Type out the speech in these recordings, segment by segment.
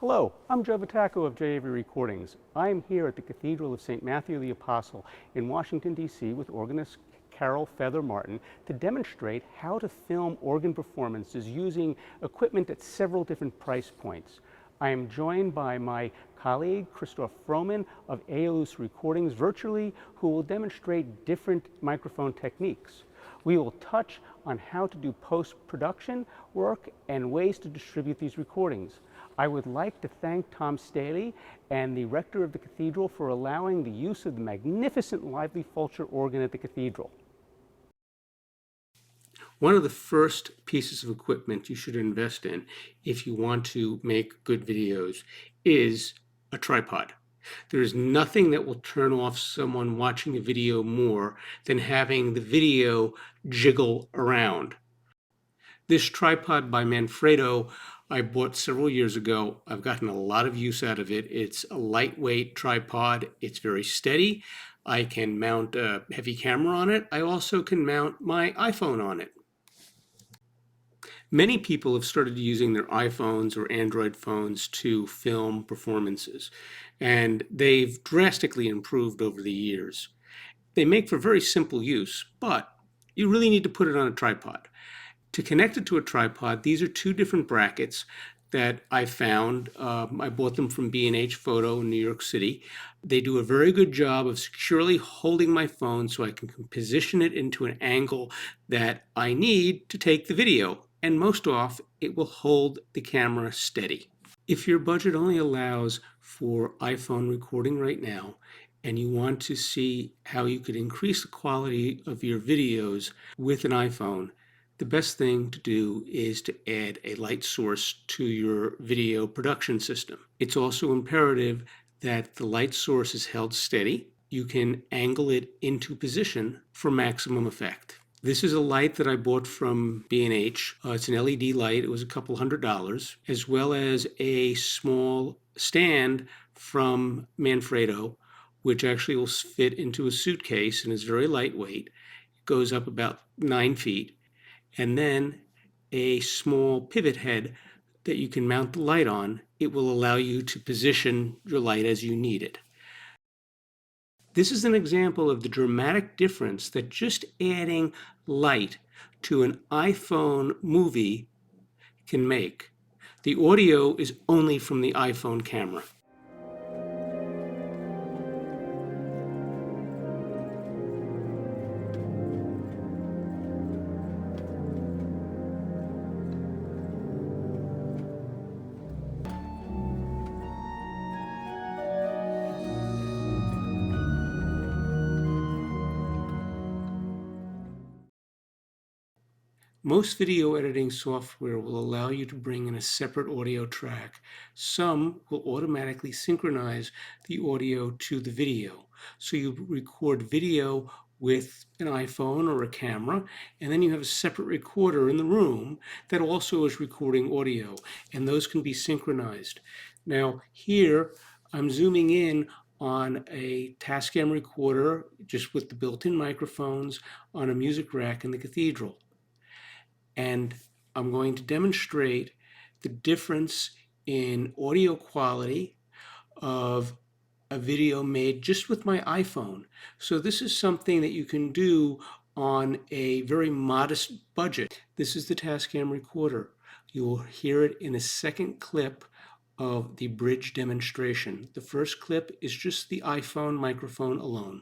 Hello, I'm Joseph Vitacco of JAV Recordings. I am here at the Cathedral of St. Matthew the Apostle in Washington, D.C. with organist Carol Feather Martin to demonstrate how to film organ performances using equipment at several different price points. I am joined by my colleague Christoph Frommen of Aeolus Recordings virtually, who will demonstrate different microphone techniques. We will touch on how to do post-production work and ways to distribute these recordings. I would like to thank Tom Staley and the rector of the Cathedral for allowing the use of the magnificent Lively-Fulcher organ at the Cathedral. One of the first pieces of equipment you should invest in if you want to make good videos is a tripod. There is nothing that will turn off someone watching a video more than having the video jiggle around. This tripod by Manfredo I bought several years ago. I've gotten a lot of use out of it. It's a lightweight tripod. It's very steady. I can mount a heavy camera on it. I also can mount my iPhone on it. Many people have started using their iPhones or Android phones to film performances, and they've drastically improved over the years. They make for very simple use, but you really need to put it on a tripod. To connect it to a tripod, these are two different brackets that I found. I bought them from B&H Photo in New York City. They do a very good job of securely holding my phone so I can position it into an angle that I need to take the video. And most often, it will hold the camera steady. If your budget only allows for iPhone recording right now, and you want to see how you could increase the quality of your videos with an iPhone, the best thing to do is to add a light source to your video production system. It's also imperative that the light source is held steady. You can angle it into position for maximum effect. This is a light that I bought from B&H. It's an LED light. It was a couple $100, as well as a small stand from Manfredo, which actually will fit into a suitcase and is very lightweight. It goes up about 9 feet. And then a small pivot head that you can mount the light on. It will allow you to position your light as you need it. This is an example of the dramatic difference that just adding light to an iPhone movie can make. The audio is only from the iPhone camera. Most video editing software will allow you to bring in a separate audio track. Some will automatically synchronize the audio to the video. So you record video with an iPhone or a camera, and then you have a separate recorder in the room that also is recording audio, and those can be synchronized. Now here, I'm zooming in on a Tascam recorder, just with the built-in microphones, on a music rack in the Cathedral. And I'm going to demonstrate the difference in audio quality of a video made just with my iPhone. So this is something that you can do on a very modest budget. This is the Tascam recorder. You will hear it in a second clip of the bridge demonstration. The first clip is just the iPhone microphone alone.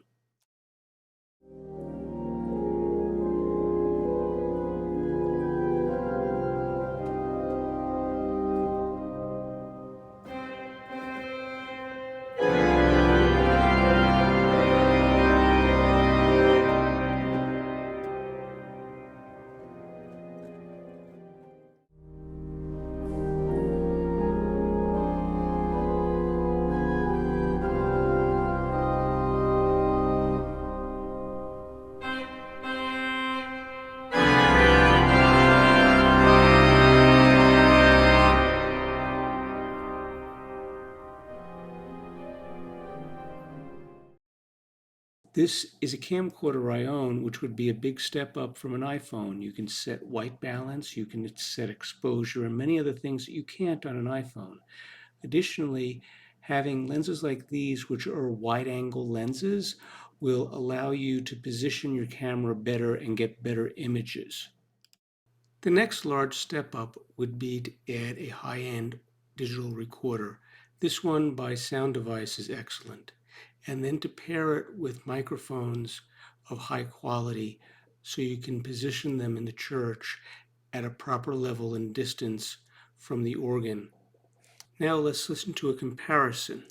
This is a camcorder I own, which would be a big step up from an iPhone. You can set white balance, you can set exposure, and many other things that you can't on an iPhone. Additionally, having lenses like these, which are wide-angle lenses, will allow you to position your camera better and get better images. The next large step up would be to add a high-end digital recorder. This one by Sound Device is excellent. And then to pair it with microphones of high quality so you can position them in the church at a proper level and distance from the organ. Now let's listen to a comparison.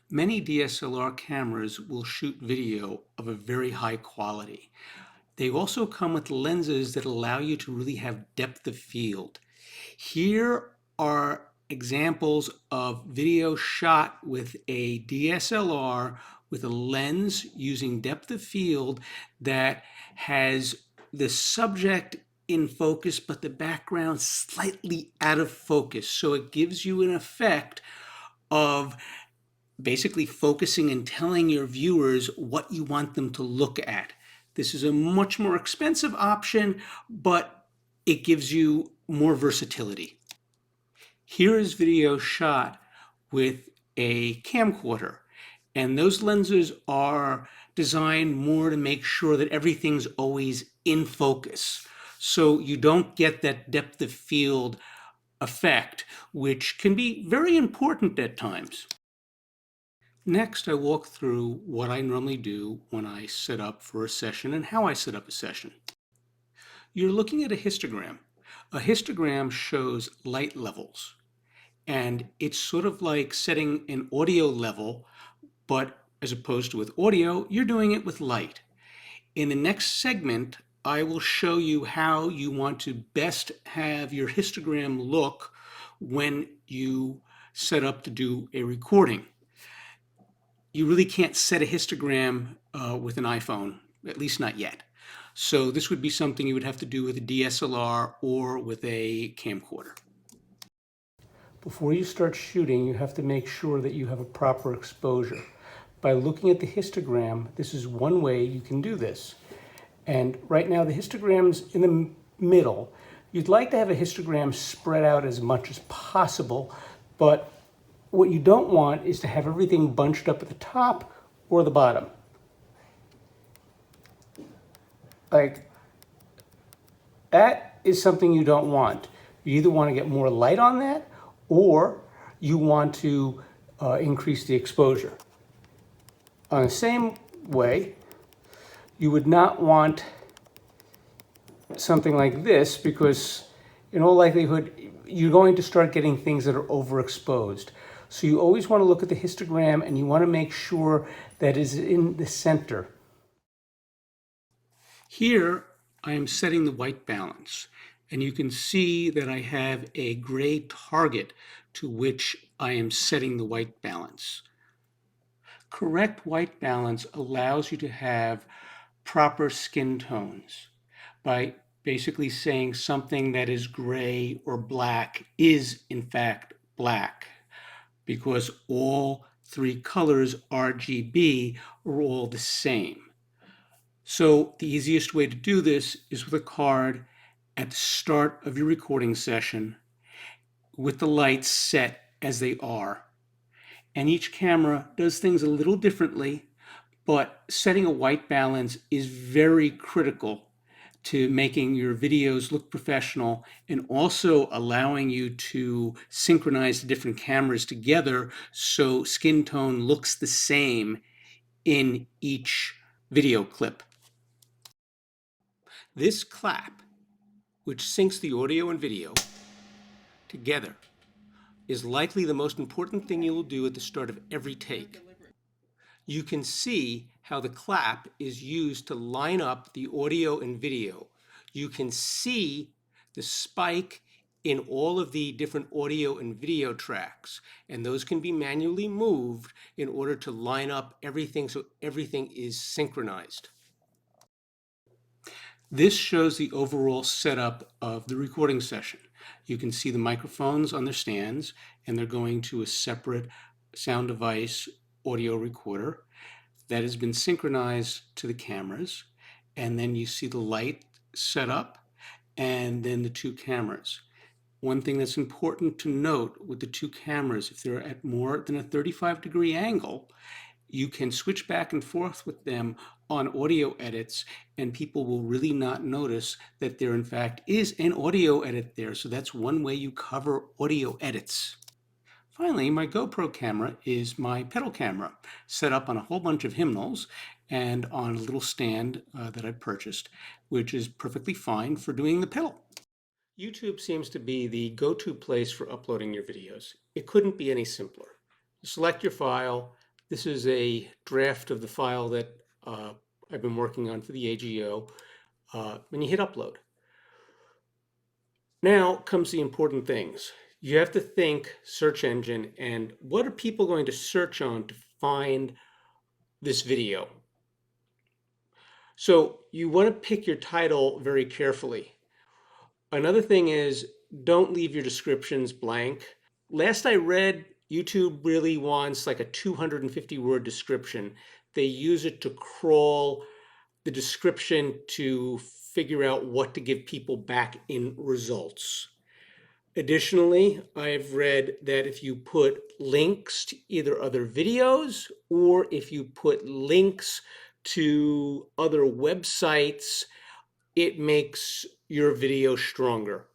Many DSLR cameras will shoot video of a very high quality. They also come with lenses that allow you to really have depth of field. Here are examples of video shot with a DSLR with a lens using depth of field that has the subject in focus but the background slightly out of focus. So it gives you an effect of basically focusing and telling your viewers what you want them to look at. This is a much more expensive option, but it gives you more versatility. Here is video shot with a camcorder, and those lenses are designed more to make sure that everything's always in focus. So you don't get that depth of field effect, which can be very important at times. Next, I walk through what I normally do when I set up for a session and how I set up a session. You're looking at a histogram. A histogram shows light levels, and it's sort of like setting an audio level, but as opposed to with audio, you're doing it with light. In the next segment, I will show you how you want to best have your histogram look when you set up to do a recording. You really can't set a histogram with an iPhone, at least not yet. So this would be something you would have to do with a DSLR or with a camcorder. Before you start shooting, you have to make sure that you have a proper exposure. By looking at the histogram, this is one way you can do this. And right now the histogram's in the middle. You'd like to have a histogram spread out as much as possible, but what you don't want is to have everything bunched up at the top or the bottom. Like, that is something you don't want. You either want to get more light on that, or you want to increase the exposure. On the same way, you would not want something like this, because in all likelihood, you're going to start getting things that are overexposed. So you always want to look at the histogram and you want to make sure that is in the center. Here I am setting the white balance, and you can see that I have a gray target to which I am setting the white balance. Correct white balance allows you to have proper skin tones by basically saying something that is gray or black is in fact black, because all three colors RGB are all the same. So the easiest way to do this is with a card at the start of your recording session with the lights set as they are. And each camera does things a little differently, but setting a white balance is very critical to making your videos look professional and also allowing you to synchronize the different cameras together so skin tone looks the same in each video clip. This clap, which syncs the audio and video together, is likely the most important thing you will do at the start of every take. You can see how the clap is used to line up the audio and video. You can see the spike in all of the different audio and video tracks, and those can be manually moved in order to line up everything so everything is synchronized. This shows the overall setup of the recording session. You can see the microphones on their stands, and they're going to a separate sound device audio recorder that has been synchronized to the cameras. And then you see the light set up and then the two cameras. One thing that's important to note with the two cameras, if they're at more than a 35-degree angle, you can switch back and forth with them on audio edits, and people will really not notice that there in fact is an audio edit there. So that's one way you cover audio edits. Finally, my GoPro camera is my pedal camera, set up on a whole bunch of hymnals and on a little stand that I purchased, which is perfectly fine for doing the pedal. YouTube seems to be the go-to place for uploading your videos. It couldn't be any simpler. You select your file. This is a draft of the file that I've been working on for the AGO, and you hit upload. Now comes the important things. You have to think search engine and what are people going to search on to find this video? So you want to pick your title very carefully. Another thing is don't leave your descriptions blank. Last I read, YouTube really wants like a 250-word description. They use it to crawl the description to figure out what to give people back in results. Additionally, I've read that if you put links to either other videos or if you put links to other websites, it makes your video stronger.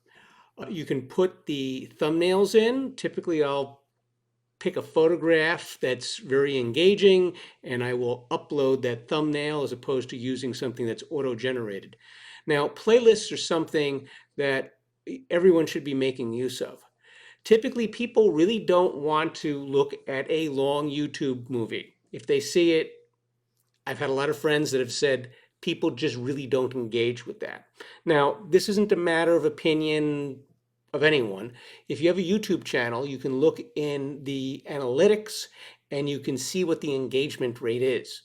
You can put the thumbnails in. Typically, I'll pick a photograph that's very engaging and I will upload that thumbnail as opposed to using something that's auto-generated. Now, playlists are something that everyone should be making use of. Typically, people really don't want to look at a long YouTube movie. If they see it, I've had a lot of friends that have said people just really don't engage with that. Now, this isn't a matter of opinion of anyone. If you have a YouTube channel, you can look in the analytics and you can see what the engagement rate is.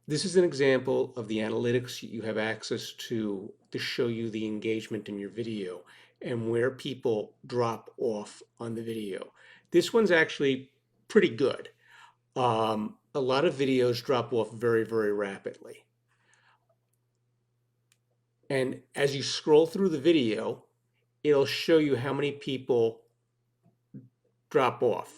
This is an example of the analytics you have access to show you the engagement in your video and where people drop off on the video. This one's actually pretty good. A lot of videos drop off very, very rapidly. And as you scroll through the video, it'll show you how many people drop off.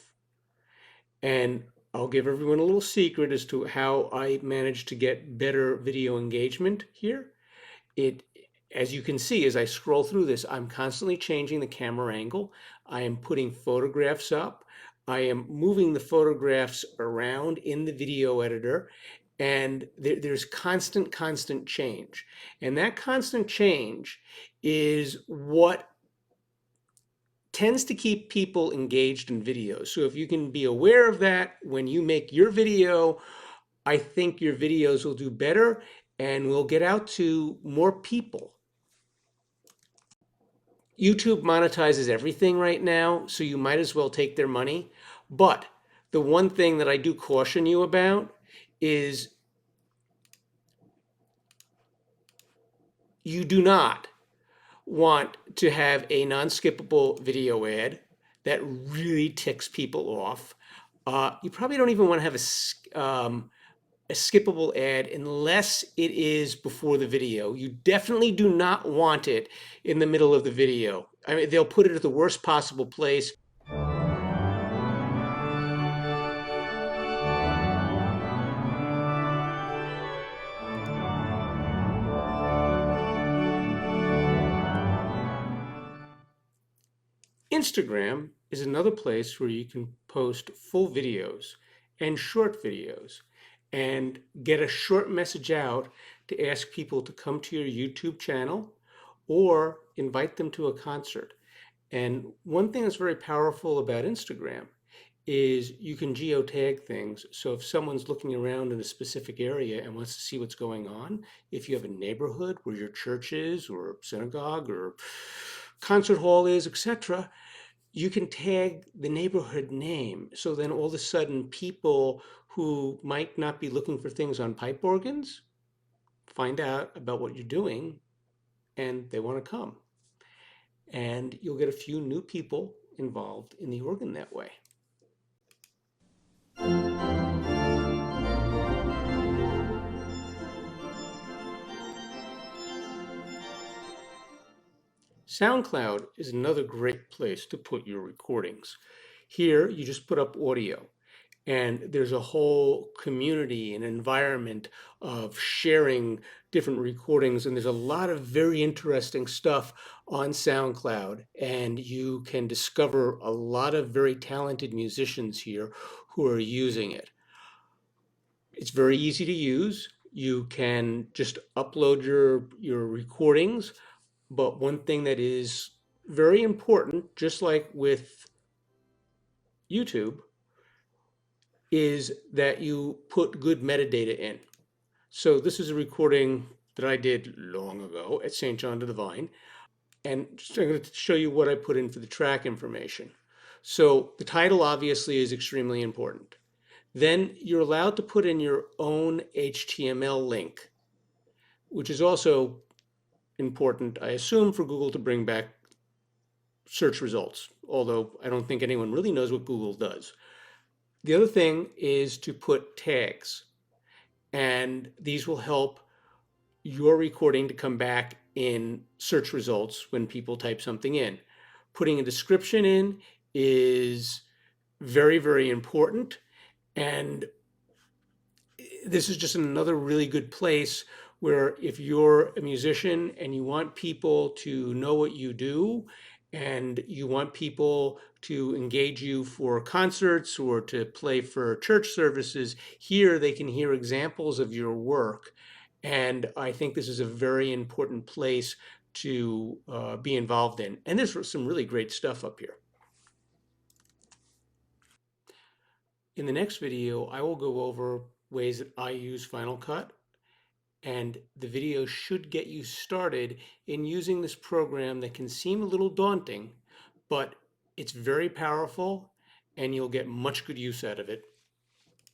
And I'll give everyone a little secret as to how I managed to get better video engagement here. As you can see, as I scroll through this, I'm constantly changing the camera angle. I am putting photographs up. I am moving the photographs around in the video editor. And there's constant change. And that constant change is what tends to keep people engaged in videos. So if you can be aware of that when you make your video, I think your videos will do better and will get out to more people. YouTube monetizes everything right now, so you might as well take their money. But the one thing that I do caution you about is you do not want to have a non-skippable video ad that really ticks people off. You probably don't even want to have a skippable ad unless it is before the video. You definitely do not want it in the middle of the video. I mean, they'll put it at the worst possible place. Instagram is another place where you can post full videos and short videos and get a short message out to ask people to come to your YouTube channel or invite them to a concert. And one thing that's very powerful about Instagram is you can geotag things. So if someone's looking around in a specific area and wants to see what's going on, if you have a neighborhood where your church is or synagogue or concert hall is, etc., you can tag the neighborhood name. So then all of a sudden people who might not be looking for things on pipe organs find out about what you're doing and they want to come. And you'll get a few new people involved in the organ that way. SoundCloud is another great place to put your recordings. Here, you just put up audio, and there's a whole community and environment of sharing different recordings, and there's a lot of very interesting stuff on SoundCloud, and you can discover a lot of very talented musicians here who are using it. It's very easy to use. You can just upload your recordings. But one thing that is very important, just like with YouTube, is that you put good metadata in. So this is a recording that I did long ago at St. John de the Vine. And just I'm going to show you what I put in for the track information. So the title obviously is extremely important. Then you're allowed to put in your own HTML link, which is also important, I assume, for Google to bring back search results, although I don't think anyone really knows what Google does. The other thing is to put tags, and these will help your recording to come back in search results when people type something in. Putting a description in is very, very important, and this is just another really good place where if you're a musician and you want people to know what you do and you want people to engage you for concerts or to play for church services, here they can hear examples of your work. And I think this is a very important place to be involved in. And there's some really great stuff up here. In the next video, I will go over ways that I use Final Cut, and the video should get you started in using this program that can seem a little daunting, but it's very powerful and you'll get much good use out of it.